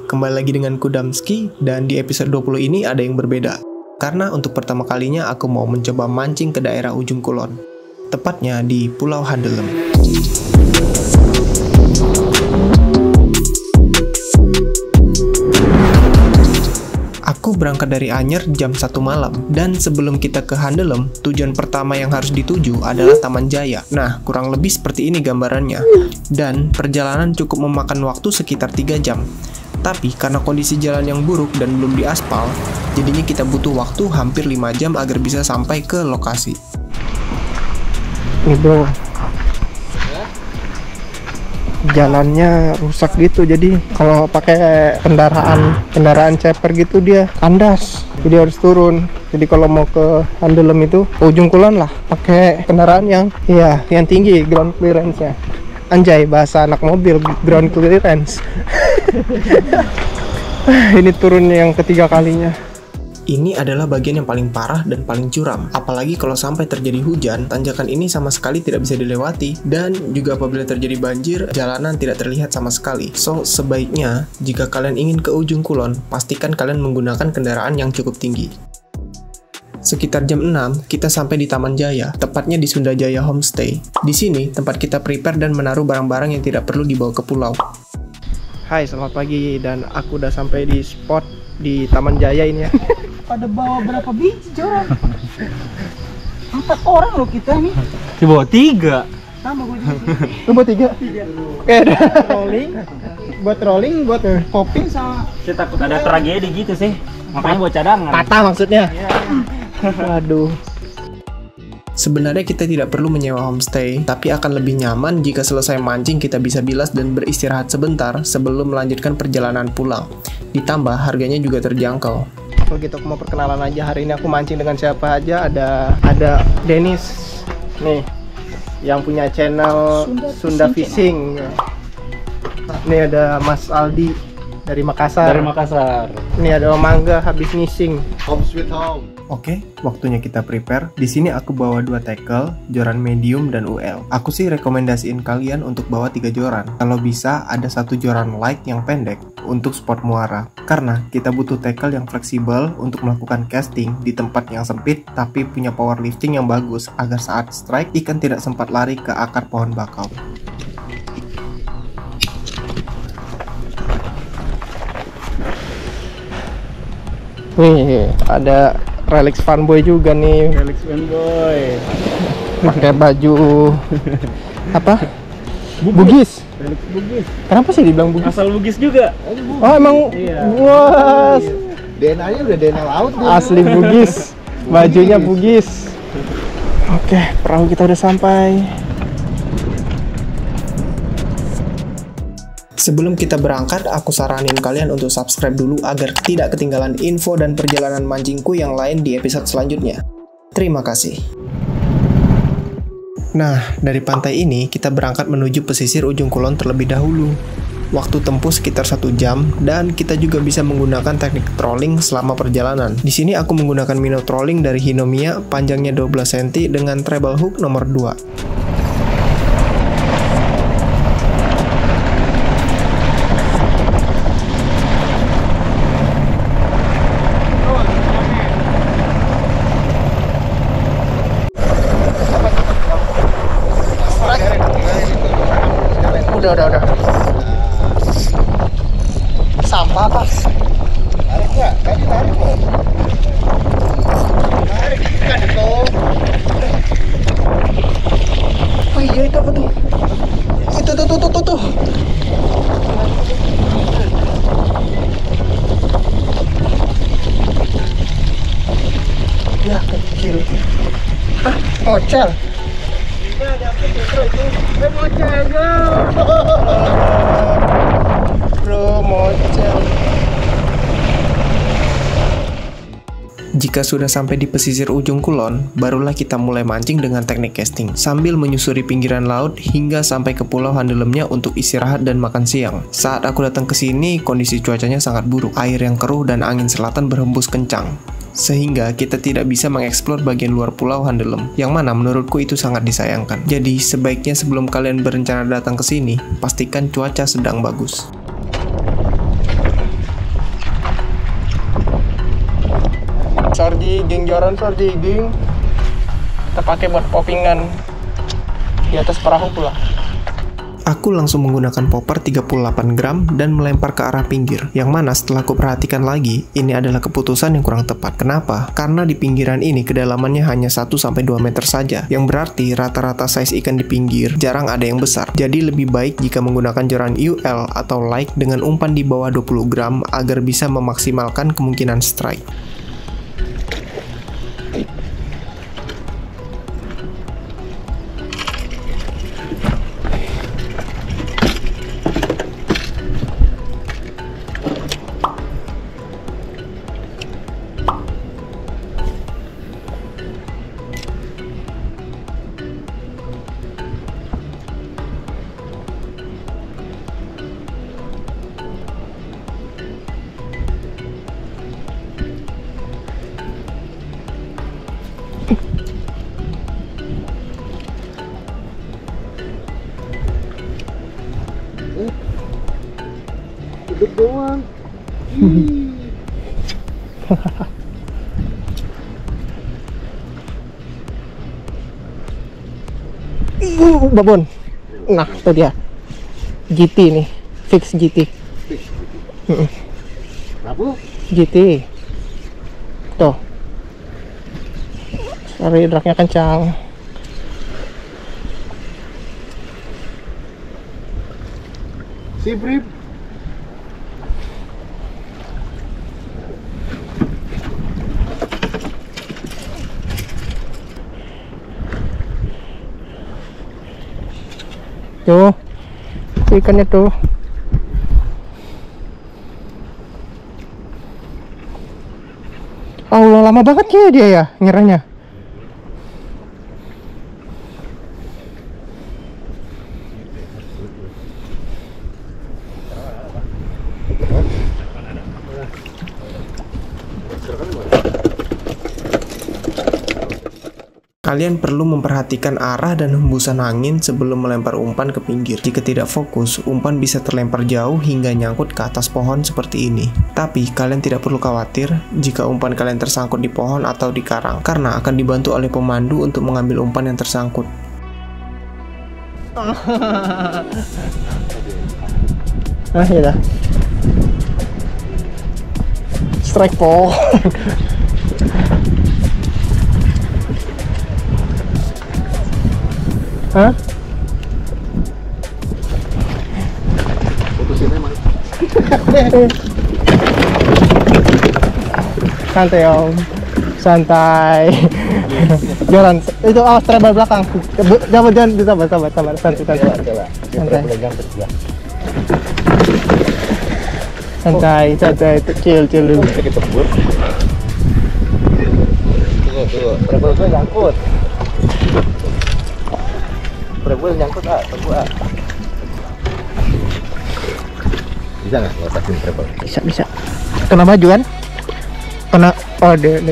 kembali lagi dengan Kudamski, dan di episode 20 ini ada yang berbeda. Karena untuk pertama kalinya aku mau mencoba mancing ke daerah ujung kulon, tepatnya di Pulau Handelem. Aku berangkat dari Anyer jam 1 malam, dan sebelum kita ke Handelem, tujuan pertama yang harus dituju adalah Taman Jaya. Nah, kurang lebih seperti ini gambarannya. Dan perjalanan cukup memakan waktu sekitar 3 jam. Tapi karena kondisi jalan yang buruk dan belum diaspal, jadinya kita butuh waktu hampir 5 jam agar bisa sampai ke lokasi. Nih bro, jalannya rusak gitu, jadi kalau pakai kendaraan ceper gitu dia kandas, jadi harus turun. Jadi kalau mau ke Handelem itu ke ujung kulon lah, pakai kendaraan yang tinggi, ground clearance-nya. Anjay, bahasa anak mobil, ground clearance. Ini turunnya yang ketiga kalinya. Ini adalah bagian yang paling parah dan paling curam. Apalagi kalau sampai terjadi hujan, tanjakan ini sama sekali tidak bisa dilewati. Dan juga apabila terjadi banjir, jalanan tidak terlihat sama sekali. So, sebaiknya jika kalian ingin ke ujung kulon, pastikan kalian menggunakan kendaraan yang cukup tinggi. Sekitar jam 6, kita sampai di Taman Jaya, tepatnya di Sunda Jaya Homestay. Di sini, tempat kita prepare dan menaruh barang-barang yang tidak perlu dibawa ke pulau. Hai, selamat pagi, dan aku udah sampai di spot di Taman Jaya ini ya. Pada bawa berapa biji orang? 4 orang loh kita nih. Bawa 3. Sama gue juga. Lu buat 3? Oke, buat rolling, buat Popping sama. Saya takut ada tragedi gitu sih. Makanya buat cadangan. patah maksudnya. Waduh. Sebenarnya kita tidak perlu menyewa homestay, tapi akan lebih nyaman jika selesai mancing kita bisa bilas dan beristirahat sebentar sebelum melanjutkan perjalanan pulang. Ditambah harganya juga terjangkau. Kalau gitu aku mau perkenalan aja, hari ini aku mancing dengan siapa aja. Ada Dennis nih yang punya channel Sunda Fishing. Nih ada Mas Aldi dari Makassar. Ini ada Om Mangga habis ngising. Home sweet home. Oke, waktunya kita prepare. Di sini aku bawa 2 tackle, joran medium dan UL. Aku sih rekomendasiin kalian untuk bawa 3 joran. Kalau bisa ada 1 joran light yang pendek untuk spot muara. Karena kita butuh tackle yang fleksibel untuk melakukan casting di tempat yang sempit tapi punya power lifting yang bagus agar saat strike ikan tidak sempat lari ke akar pohon bakau. Nih ada Relix fanboy juga nih. Felix Fanboy. Pakai baju apa? Bugis. Felix Bugis. Kenapa sih dibilang Bugis? Asal Bugis juga. Oh emang. Iya. Wah, DNA-nya udah DNA laut nih. asli Bugis. Bajunya Bugis. Oke, perahu kita udah sampai. Sebelum kita berangkat, aku saranin kalian untuk subscribe dulu agar tidak ketinggalan info dan perjalanan mancingku yang lain di episode selanjutnya. Terima kasih. Nah, dari pantai ini kita berangkat menuju pesisir ujung kulon terlebih dahulu. Waktu tempuh sekitar 1 jam, dan kita juga bisa menggunakan teknik trolling selama perjalanan. Di sini aku menggunakan minnow trolling dari Hinomia, panjangnya 12 cm dengan treble hook nomor 2. Udah. Sampah apa? Tarik nggak? Tadi tarik kok. Tarik ikan itu. Oh iya, itu apa tuh? Itu tuh. Ya kecil. Ocel. Bro, mocel. Jika sudah sampai di pesisir ujung kulon, barulah kita mulai mancing dengan teknik casting, sambil menyusuri pinggiran laut hingga sampai ke pulau Handelemnya untuk istirahat dan makan siang. Saat aku datang ke sini, kondisi cuacanya sangat buruk, air yang keruh dan angin selatan berhembus kencang. Sehingga kita tidak bisa mengeksplor bagian luar pulau Handelem, yang mana menurutku itu sangat disayangkan. Jadi sebaiknya sebelum kalian berencana datang ke sini, pastikan cuaca sedang bagus. Geng joran sorti geng. Kita pakai buat poppingan di atas perahu pula. Aku langsung menggunakan popper 38 gram dan melempar ke arah pinggir. Yang mana setelah aku perhatikan lagi, ini adalah keputusan yang kurang tepat. Kenapa? Karena di pinggiran ini kedalamannya hanya 1-2 meter saja. Yang berarti rata-rata size ikan di pinggir jarang ada yang besar. Jadi lebih baik jika menggunakan joran UL atau light dengan umpan di bawah 20 gram agar bisa memaksimalkan kemungkinan strike. Duduk doang. Babon. Nah, itu dia. GT nih, fix GT. Kenapa? GT. Tuh. Sorry, dragnya kencang. Si Brib. Tuh, ikannya tuh. Allah, lama banget ya dia ya nyerahnya. Kalian perlu memperhatikan arah dan hembusan angin sebelum melempar umpan ke pinggir. Jika tidak fokus, umpan bisa terlempar jauh hingga nyangkut ke atas pohon seperti ini. Tapi kalian tidak perlu khawatir jika umpan kalian tersangkut di pohon atau di karang, karena akan dibantu oleh pemandu untuk mengambil umpan yang tersangkut. Ah, ya dah. Strike pohon. Hah? Putusin emang. Santai om, santai. Joran, itu awas treble belakang. Jangan sabar, santai. Santai, chill dulu. Kita tebur. Tunggu. Treble gue nyangkut. Treble nyangkut tunggu Bisa nggak ngelepasin treble? Bisa. Kena maju kan? Kena. Oh, dia.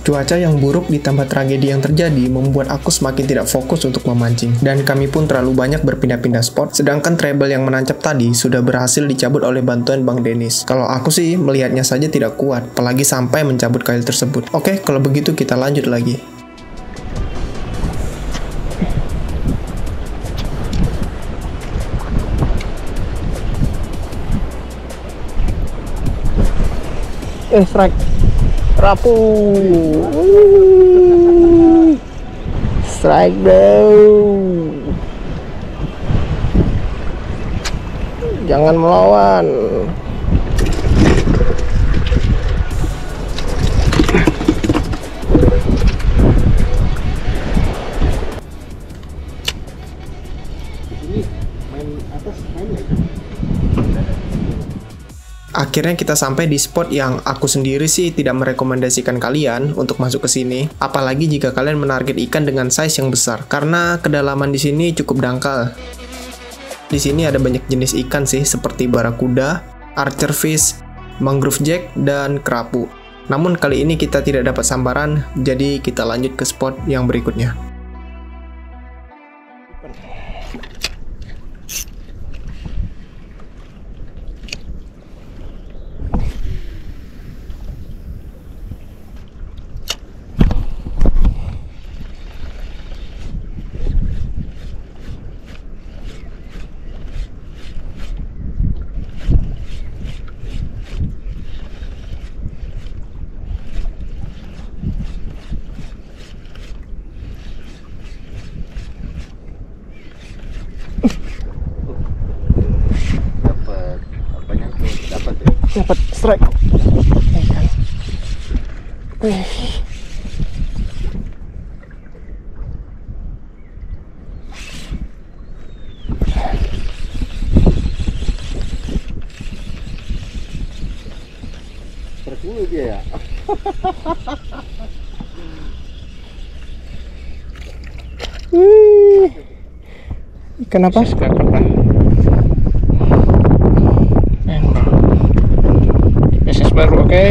Cuaca yang buruk ditambah tragedi yang terjadi membuat aku semakin tidak fokus untuk memancing, dan kami pun terlalu banyak berpindah-pindah spot, sedangkan treble yang menancap tadi sudah berhasil dicabut oleh bantuan Bang Dennis. Kalau aku sih melihatnya saja tidak kuat, apalagi sampai mencabut kail tersebut. Oke, kalau begitu kita lanjut lagi. Strike. Rapu. Strike bro. Jangan melawan. Akhirnya kita sampai di spot yang aku sendiri sih tidak merekomendasikan kalian untuk masuk ke sini, apalagi jika kalian menarget ikan dengan size yang besar, karena kedalaman di sini cukup dangkal. Di sini ada banyak jenis ikan sih, seperti barakuda, archer fish, mangrove jack, dan kerapu. Namun kali ini kita tidak dapat sambaran, jadi kita lanjut ke spot yang berikutnya. dapat strike. Terus dia ya. Ikan apa? Spesies baru, oke.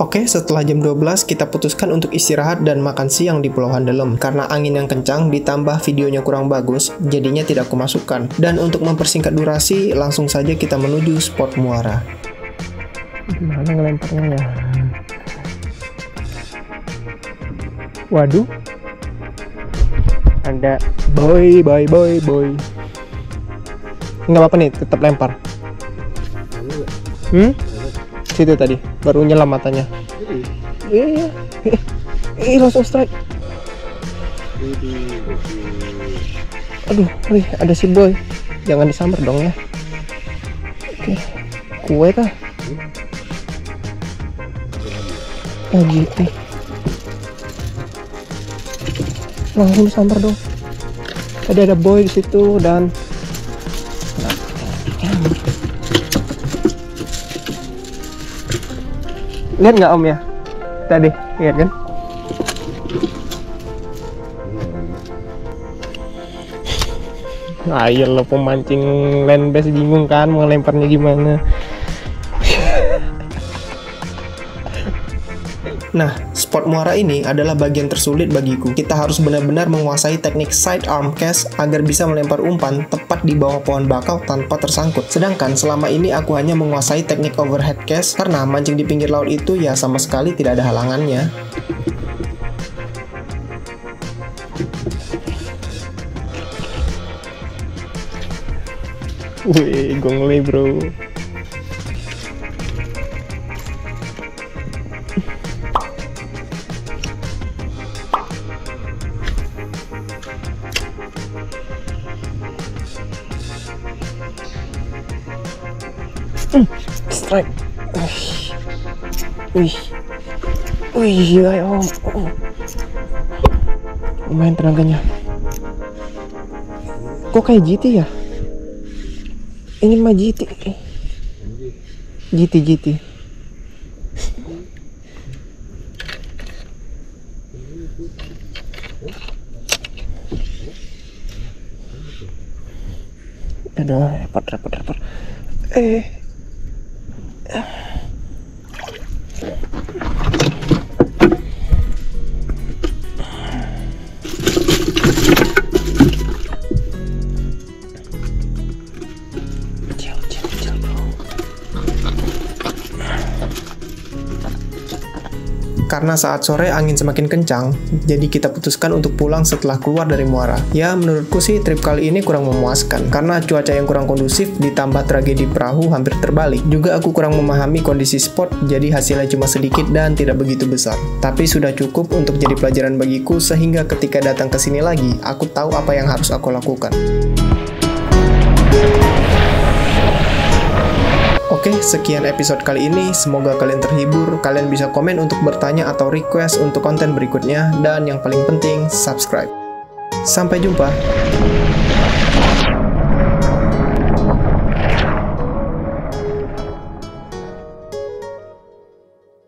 Oke, setelah jam 12 kita putuskan untuk istirahat dan makan siang di Pulau Handelem. Karena angin yang kencang ditambah videonya kurang bagus, jadinya tidak kumasukkan. Dan untuk mempersingkat durasi, langsung saja kita menuju spot muara. Gimana ngelemparnya ya? Waduh, ada boy. Nggak apa-apa nih, tetap lempar. Situ tadi, baru nyelam matanya. Iya. Langsung strike. Aduh, ada si boy. Jangan disambar dong ya. Oke, kue kah? gitu. Langsung disambar dong. Tadi ada boy di situ dan lihat nggak Om ya? Tadi lihat kan? Ayo lo pemancing land bass bingung kan mau lemparnya gimana? Nah, spot muara ini adalah bagian tersulit bagiku. Kita harus benar-benar menguasai teknik side arm cast agar bisa melempar umpan tepat di bawah pohon bakau tanpa tersangkut. Sedangkan selama ini aku hanya menguasai teknik overhead cast karena mancing di pinggir laut itu ya sama sekali tidak ada halangannya. Wih, gongle bro. Strike. Wih, ya Om. Lumayan tenaganya. Kok kayak GT ya? Ini mah GT. Aduh, repot. Karena saat sore angin semakin kencang, jadi kita putuskan untuk pulang setelah keluar dari muara. Ya, menurutku sih trip kali ini kurang memuaskan, karena cuaca yang kurang kondusif ditambah tragedi perahu hampir terbalik. Juga aku kurang memahami kondisi spot, jadi hasilnya cuma sedikit dan tidak begitu besar. Tapi sudah cukup untuk jadi pelajaran bagiku, sehingga ketika datang ke sini lagi, aku tahu apa yang harus aku lakukan. Oke, sekian episode kali ini. Semoga kalian terhibur. Kalian bisa komen untuk bertanya atau request untuk konten berikutnya. Dan yang paling penting, subscribe. Sampai jumpa.